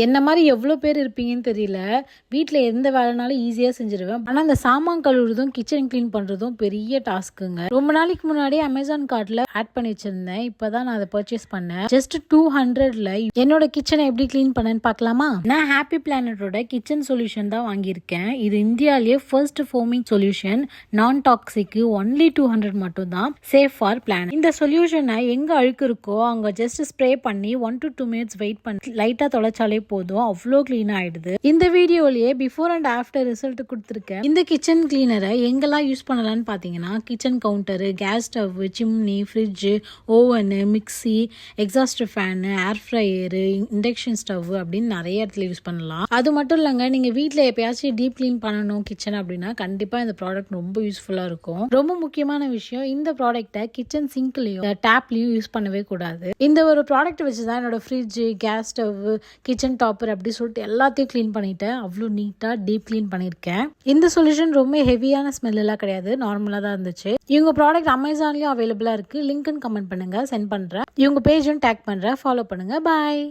என்ன மாதிரி எவ்வளோ பேர் இருப்பீங்கன்னு தெரியல. வீட்டில் எந்த வேலைனாலும் ஈஸியாக செஞ்சிருவேன். ஆனால் அந்த சாமான் கழுவுறதும் கிச்சன் க்ளீன் பண்ணுறதும் பெரிய டாஸ்க்குங்க. ரொம்ப நாளைக்கு முன்னாடி அமேசான் கார்ட்டில் ஆட் பண்ணி வச்சிருந்தேன். இப்போ தான் நான் அதை பர்ச்சேஸ் பண்ணேன். ஜஸ்ட் 200ல் என்னோட கிச்சனை எப்படி க்ளீன் பண்ணேன்னு பார்க்கலாமா? நான் ஹாப்பி பிளானட்டோட கிச்சன் சொல்யூஷன் தான் வாங்கியிருக்கேன். இது இந்தியாவிலேயே ஃபர்ஸ்ட் ஃபோமிங் சொல்யூஷன். நான் டாக்ஸிக், ஒன்லி 200 மட்டும் தான். Safe for planet. இந்த சொல்யூஷனை எங்கே அழுக்கு இருக்கோ அங்கே ஜஸ்ட் ஸ்ப்ரே பண்ணி 1 to 2 minutes வெயிட் பண்ணி லைட்டாக தொலைச்சாலே போதும், அவ்வளோ கிளீன் ஆயிடுது. இந்த வீடியோலயே பிஃபோர் அண்ட் ஆஃப்டர் ரிசல்ட் கொடுத்துருக்கேன். இந்த கிச்சன் கிளீனரை எங்கெல்லாம் யூஸ் பண்ணலாம்னு பார்த்தீங்கன்னா, kitchen counter, gas stove, chimney, fridge, oven, mixie, exhaust fan, air fryer, induction stove அப்படின்னு நிறைய இடத்துல யூஸ் பண்ணலாம். அது மட்டும் இல்லைங்க, நீங்கள் வீட்டில் எப்பயாச்சும் டீப் கிளீன் பண்ணணும் கிச்சன் அப்படின்னா கண்டிப்பாக இந்த ப்ராடக்ட் ரொம்ப யூஸ்ஃபுல்லாக இருக்கும். ரொம்ப முக்கியமான விஷயம், இந்த ப்ராடக்ட்டை கிச்சன் சிங்க்லையும் டேப்லையும் யூஸ் பண்ணவே கூடாது. இந்த ஒரு ப்ராடக்ட் வச்சு தான் என்னோட fridge, gas stove, kitchen topper அப்படி சொல்லிட்டு எல்லாத்தையும் க்ளீன் பண்ணிட்டேன். அவ்வளோ நீட்டாக டீப் க்ளீன் பண்ணியிருக்கேன். இந்த சொல்யூஷன் ரொம்ப ஹெவியான ஸ்மெல் எல்லாம் கிடையாது, நார்மலாக தான் இருந்துச்சு. இவங்க ப்ராடக்ட் அமேசான்லேயும் அவைலபிளாக இருக்குது. லிங்க்னு கமெண்ட் பண்ணுங்கள், சென்ட் பண்ணுறேன். இவங்க பேஜும் டேக் பண்ணுறேன், ஃபாலோ பண்ணுங்கள். பாய்.